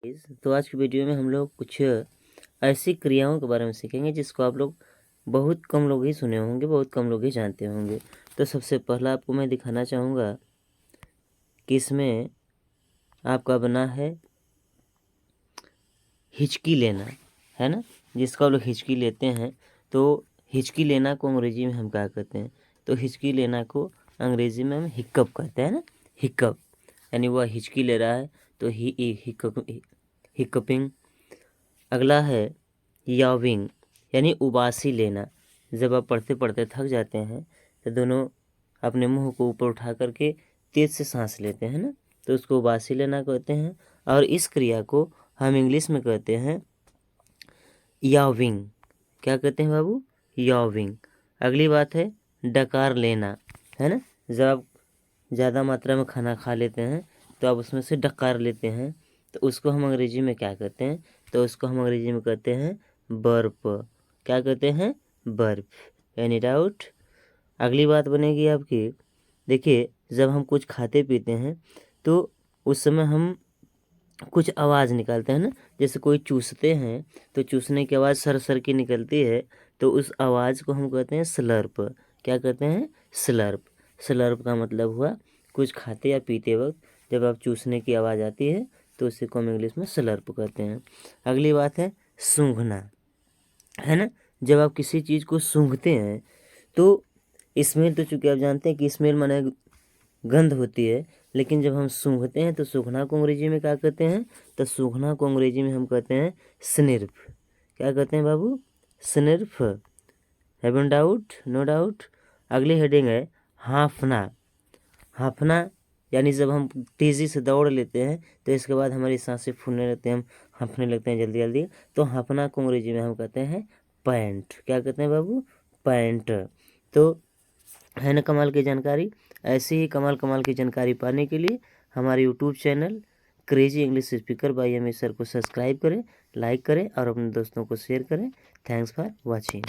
तो आज की वीडियो में हम लोग कुछ ऐसी क्रियाओं के बारे में सीखेंगे जिसको आप लोग बहुत कम लोग ही सुने होंगे, बहुत कम लोग ही जानते होंगे। तो सबसे पहला आपको मैं दिखाना चाहूँगा कि इसमें आपका बना है हिचकी लेना, है ना, जिसको आप लोग हिचकी लेते हैं। तो हिचकी लेना को अंग्रेजी में हम क्या कहते हैं? तो हिचकी लेना को अंग्रेजी में हम हिक्कप कहते हैं ना, हिक्कप, यानी वह हिचकी ले रहा है तो हिक्कपिंग। अगला है याविंग, यानी उबासी लेना। जब आप पढ़ते पढ़ते थक जाते हैं तो दोनों अपने मुंह को ऊपर उठा करके तेज से सांस लेते हैं ना, तो उसको उबासी लेना कहते हैं। और इस क्रिया को हम इंग्लिश में कहते हैं याविंग। क्या कहते हैं बाबू? याविंग। अगली बात है डकार लेना, है ना। जब आप ज़्यादा मात्रा में खाना खा लेते हैं तो आप उसमें से डकार लेते हैं, तो उसको हम अंग्रेजी में क्या कहते हैं? तो उसको हम अंग्रेजी में कहते हैं बर्प। क्या कहते हैं? बर्प। Any doubt? अगली बात बनेगी आपकी, देखिए जब हम कुछ खाते पीते हैं तो उस समय हम कुछ आवाज़ निकालते हैं ना, जैसे कोई चूसते हैं तो चूसने की आवाज़ सर सर की निकलती है, तो उस आवाज़ को हम कहते हैं स्लर्प। क्या कहते हैं? स्लर्प। स्लर्प का मतलब हुआ कुछ खाते या पीते वक्त जब आप चूसने की आवाज़ आती है तो उसी को हम इंग्लिश में स्लर्प कहते हैं। अगली बात है सूंघना, है ना। जब आप किसी चीज़ को सूंघते हैं तो स्मेल, तो चूँकि आप जानते हैं कि स्मेल माने गंध होती है, लेकिन जब हम सूंघते हैं तो सूंघना को अंग्रेजी में क्या कहते हैं? तो सूंघना को अंग्रेजी में हम कहते हैं स्निर्फ। क्या कहते हैं बाबू? स्निर्फ। हैवन डाउट? No doubt. अगली हेडिंग है हाँफना। हाँफना यानी जब हम तेज़ी से दौड़ लेते हैं तो इसके बाद हमारी सांसें फूलने लगती हैं, हम हाँफने लगते हैं जल्दी जल्दी, तो हाँफना को अंग्रेजी में हम कहते हैं पैंट। क्या कहते हैं बाबू? पैंट। तो है ना कमाल की जानकारी। ऐसे ही कमाल कमाल की जानकारी पाने के लिए हमारे YouTube channel Crazy English Speaker by M A sir को सब्सक्राइब करें, लाइक करें और अपने दोस्तों को शेयर करें। Thanks for watching.